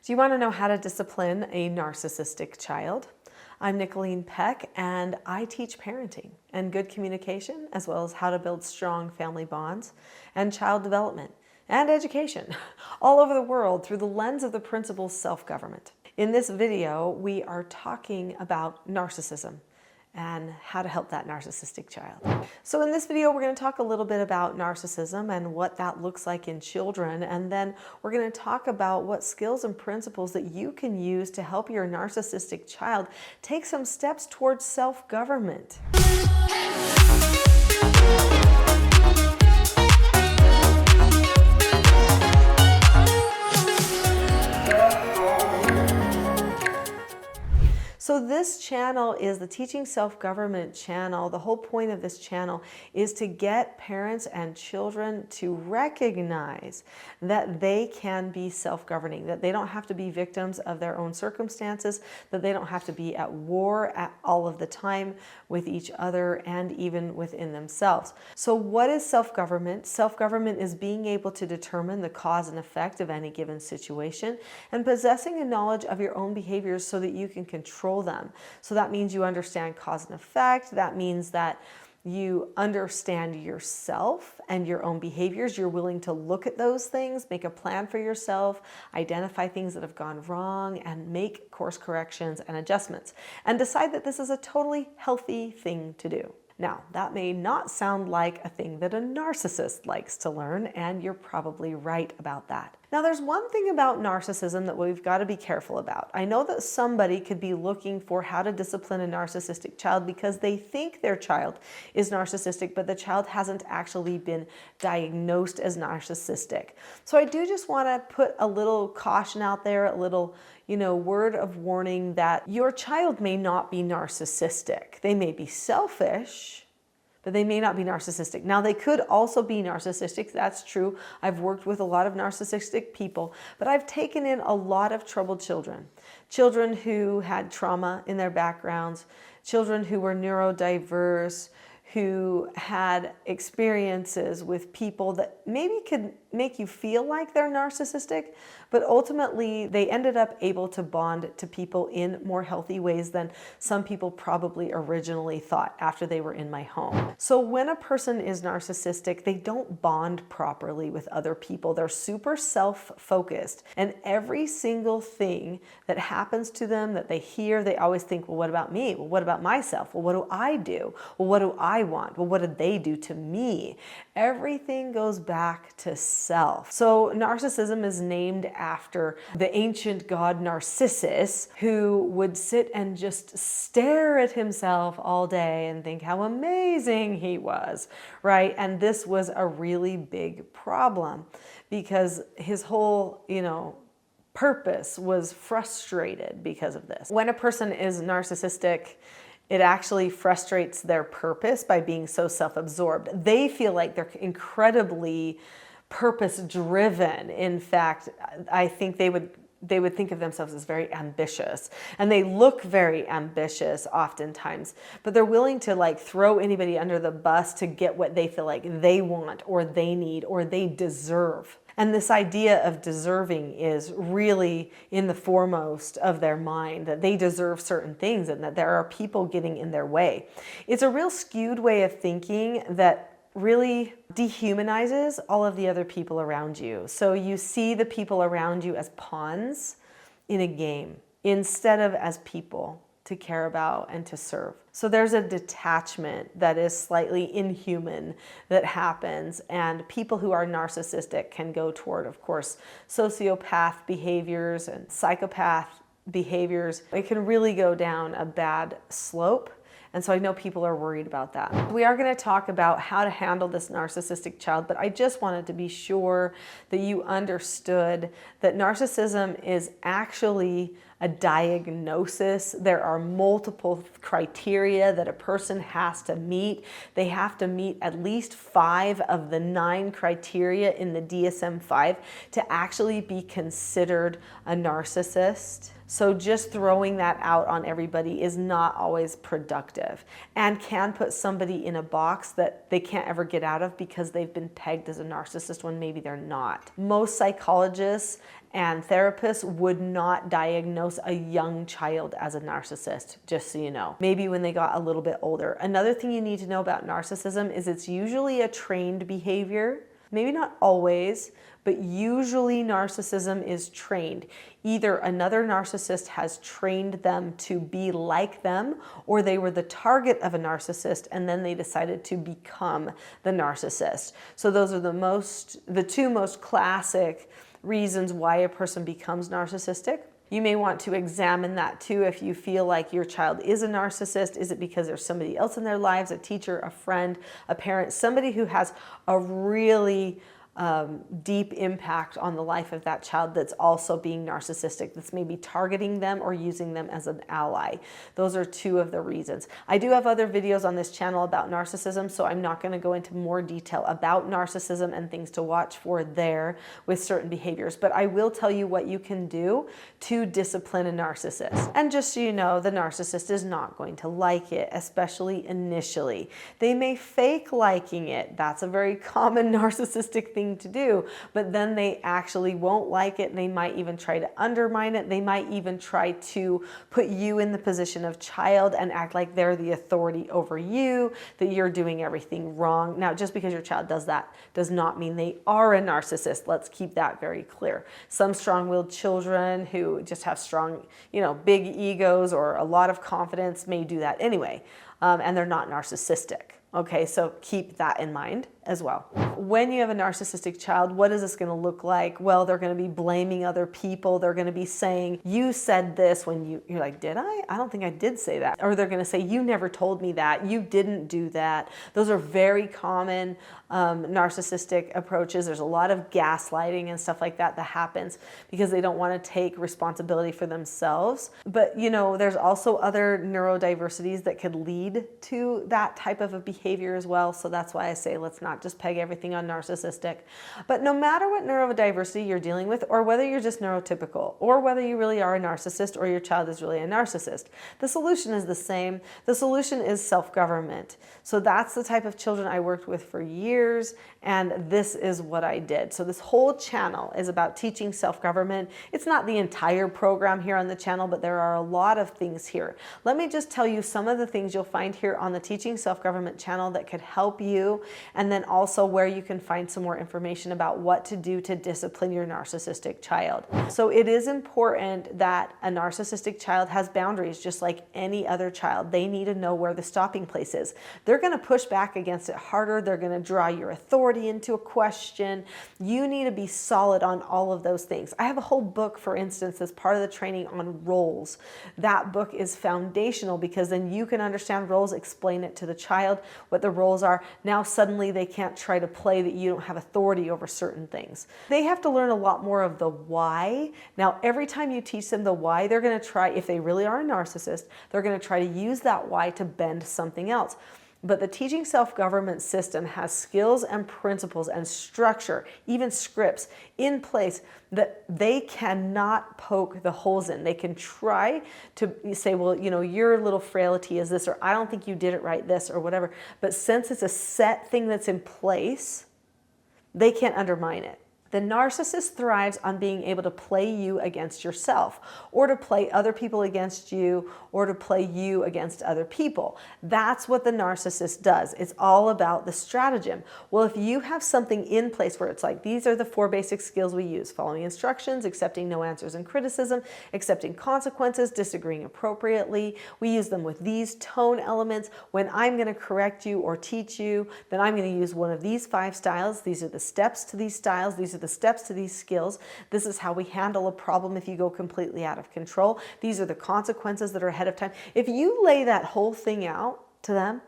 Do you want to know how to discipline a narcissistic child? I'm Nicholeen Peck, and I teach parenting and good communication, as well as how to build strong family bonds and child development and education all over the world through the lens of the principles self-government. In this video, we are talking about narcissism and how to help that narcissistic child. So in this video, we're going to talk a little bit about narcissism and what that looks like in children. And then we're going to talk about what skills and principles that you can use to help your narcissistic child take some steps towards self-government. So this channel is the Teaching Self-Government channel. The whole point of this channel is to get parents and children to recognize that they can be self-governing, that they don't have to be victims of their own circumstances, that they don't have to be at war all of the time with each other and even within themselves. So what is self-government? Self-government is being able to determine the cause and effect of any given situation and possessing a knowledge of your own behaviors so that you can control them. So that means you understand cause and effect. That means that you understand yourself and your own behaviors. You're willing to look at those things, make a plan for yourself, identify things that have gone wrong, and make course corrections and adjustments, and decide that this is a totally healthy thing to do. Now, that may not sound like a thing that a narcissist likes to learn, and you're probably right about that. Now, there's one thing about narcissism that we've got to be careful about. I know that somebody could be looking for how to discipline a narcissistic child because they think their child is narcissistic, but the child hasn't actually been diagnosed as narcissistic. So I do just want to put a little caution out there, a little word of warning that your child may not be narcissistic. They may be selfish, but they may not be narcissistic. Now, they could also be narcissistic. That's true. I've worked with a lot of narcissistic people, but I've taken in a lot of troubled children. Children who had trauma in their backgrounds, children who were neurodiverse, who had experiences with people that maybe could make you feel like they're narcissistic, but ultimately they ended up able to bond to people in more healthy ways than some people probably originally thought after they were in my home. So when a person is narcissistic, they don't bond properly with other people. They're super self-focused, and every single thing that happens to them that they hear, they always think, well, what about me? Well, what about myself? Well, what do I do? Well, what do I want? Well, what did they do to me? Everything goes back to self. So narcissism is named after the ancient god Narcissus, who would sit and just stare at himself all day and think how amazing he was, right? And this was a really big problem because his whole, purpose was frustrated because of this. When a person is narcissistic, it actually frustrates their purpose by being so self-absorbed. They feel like they're incredibly purpose-driven. In fact, I think they would think of themselves as very ambitious, and they look very ambitious oftentimes, but they're willing to throw anybody under the bus to get what they feel like they want or they need or they deserve. And this idea of deserving is really in the foremost of their mind, that they deserve certain things and that there are people getting in their way. It's a real skewed way of thinking that really dehumanizes all of the other people around you. So you see the people around you as pawns in a game instead of as people to care about and to serve. So there's a detachment that is slightly inhuman that happens, and people who are narcissistic can go toward, of course, sociopath behaviors and psychopath behaviors. It can really go down a bad slope. And so I know people are worried about that. We are going to talk about how to handle this narcissistic child, but I just wanted to be sure that you understood that narcissism is actually a diagnosis. There are multiple criteria that a person has to meet. They have to meet at least 5 of the 9 criteria in the DSM-5 to actually be considered a narcissist. So just throwing that out on everybody is not always productive and can put somebody in a box that they can't ever get out of because they've been pegged as a narcissist when maybe they're not. Most psychologists And therapists would not diagnose a young child as a narcissist, just so you know. Maybe when they got a little bit older. Another thing you need to know about narcissism is it's usually a trained behavior. Maybe not always, but usually narcissism is trained. Either another narcissist has trained them to be like them, or they were the target of a narcissist and then they decided to become the narcissist. So those are the two most classic reasons why a person becomes narcissistic. You may want to examine that too if you feel like your child is a narcissist. Is it because there's somebody else in their lives, a teacher, a friend, a parent, somebody who has a really deep impact on the life of that child that's also being narcissistic, that's maybe targeting them or using them as an ally. Those are two of the reasons. I do have other videos on this channel about narcissism, so I'm not going to go into more detail about narcissism and things to watch for there with certain behaviors, but I will tell you what you can do to discipline a narcissist. And just so you know, the narcissist is not going to like it, especially initially. They may fake liking it. That's a very common narcissistic thing to do, but then they actually won't like it. They might even try to undermine it. They might even try to put you in the position of child and act like they're the authority over you, that you're doing everything wrong. Now, just because your child does that does not mean they are a narcissist. Let's keep that very clear. Some strong-willed children who just have strong, big egos or a lot of confidence may do that anyway, and they're not narcissistic. Okay, so keep that in mind as well. When you have a narcissistic child, what is this going to look like? Well, they're going to be blaming other people. They're going to be saying, you said this when you're like, did I? I don't think I did say that. Or they're going to say, you never told me that. You didn't do that. Those are very common narcissistic approaches. There's a lot of gaslighting and stuff like that that happens because they don't want to take responsibility for themselves. But, there's also other neurodiversities that could lead to that type of a behavior as well. So that's why I say let's not just peg everything on narcissistic. But no matter what neurodiversity you're dealing with, or whether you're just neurotypical, or whether you really are a narcissist or your child is really a narcissist, the solution is the same. The solution is self-government. So that's the type of children I worked with for years, and this is what I did. So this whole channel is about teaching self-government. It's not the entire program here on the channel, but there are a lot of things here. Let me just tell you some of the things you'll find here on the Teaching Self-Government channel that could help you, and then also where you can find some more information about what to do to discipline your narcissistic child. So it is important that a narcissistic child has boundaries just like any other child. They need to know where the stopping place is. They're going to push back against it harder. They're going to draw your authority into a question. You need to be solid on all of those things. I have a whole book, for instance, as part of the training on roles. That book is foundational because then you can understand roles, explain it to the child, what the roles are. Now suddenly they can't try to play that you don't have authority over certain things. They have to learn a lot more of the why. Now every time you teach them the why, they're going to try, if they really are a narcissist, they're going to try to use that why to bend something else. But the Teaching Self-Government system has skills and principles and structure, even scripts in place that they cannot poke the holes in. They can try to say, well, your little frailty is this, or I don't think you did it right, this, or whatever. But since it's a set thing that's in place, they can't undermine it. The narcissist thrives on being able to play you against yourself, or to play other people against you, or to play you against other people. That's what the narcissist does. It's all about the stratagem. Well, if you have something in place where it's like, these are the 4 basic skills we use: following instructions, accepting no answers and criticism, accepting consequences, disagreeing appropriately. We use them with these tone elements. When I'm going to correct you or teach you, then I'm going to use one of these 5 styles. These are the steps to these styles. These are the steps to these skills. This is how we handle a problem if you go completely out of control. These are the consequences that are ahead of time. If you lay that whole thing out to them,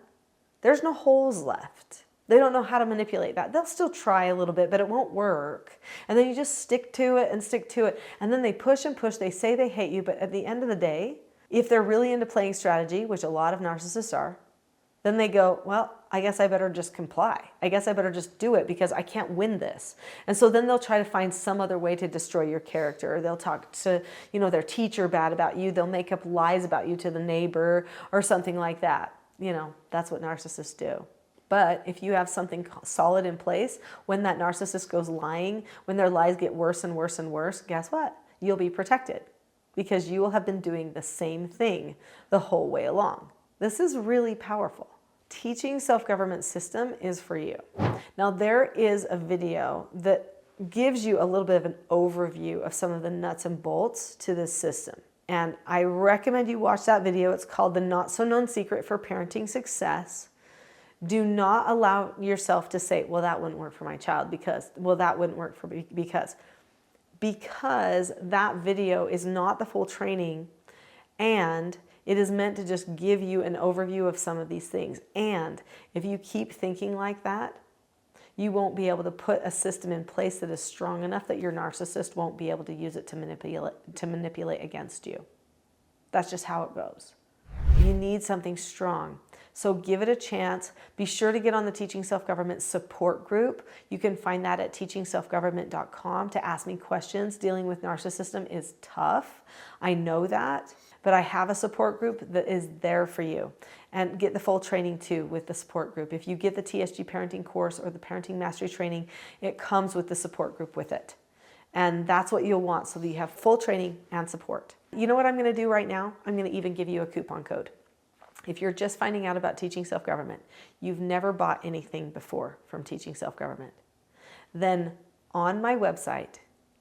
there's no holes left. They don't know how to manipulate that. They'll still try a little bit, but it won't work. And then you just stick to it and stick to it. And then they push and push. They say they hate you, but at the end of the day, if they're really into playing strategy, which a lot of narcissists are, then they go, well, I guess I better just comply. I guess I better just do it because I can't win this. And so then they'll try to find some other way to destroy your character. Or they'll talk to, their teacher bad about you. They'll make up lies about you to the neighbor or something like that. That's what narcissists do. But if you have something solid in place, when that narcissist goes lying, when their lies get worse and worse and worse, guess what? You'll be protected because you will have been doing the same thing the whole way along. This is really powerful. Teaching self-government system is for you. Now, there is a video that gives you a little bit of an overview of some of the nuts and bolts to this system. And I recommend you watch that video. It's called The Not So Known Secret for Parenting Success. Do not allow yourself to say, well, that wouldn't work for my child because that video is not the full training, and it is meant to just give you an overview of some of these things. And if you keep thinking like that, you won't be able to put a system in place that is strong enough that your narcissist won't be able to use it to manipulate against you. That's just how it goes. You need something strong. So give it a chance. Be sure to get on the Teaching Self-Government support group. You can find that at teachingselfgovernment.com to ask me questions. Dealing with narcissism is tough. I know that, but I have a support group that is there for you. And get the full training too with the support group. If you get the TSG parenting course or the parenting mastery training, it comes with the support group with it. And that's what you'll want so that you have full training and support. You know what I'm going to do right now? I'm going to even give you a coupon code. If you're just finding out about Teaching Self-Government, you've never bought anything before from Teaching Self-Government, then on my website,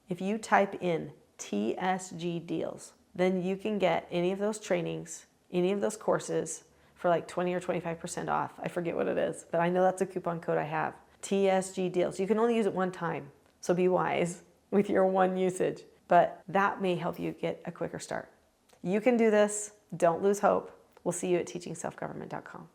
if you type in TSG deals, then you can get any of those trainings, any of those courses for like 20 or 25% off. I forget what it is, but I know that's a coupon code I have. TSG deals. You can only use it one time, so be wise with your one usage, but that may help you get a quicker start. You can do this. Don't lose hope. We'll see you at teachingselfgovernment.com.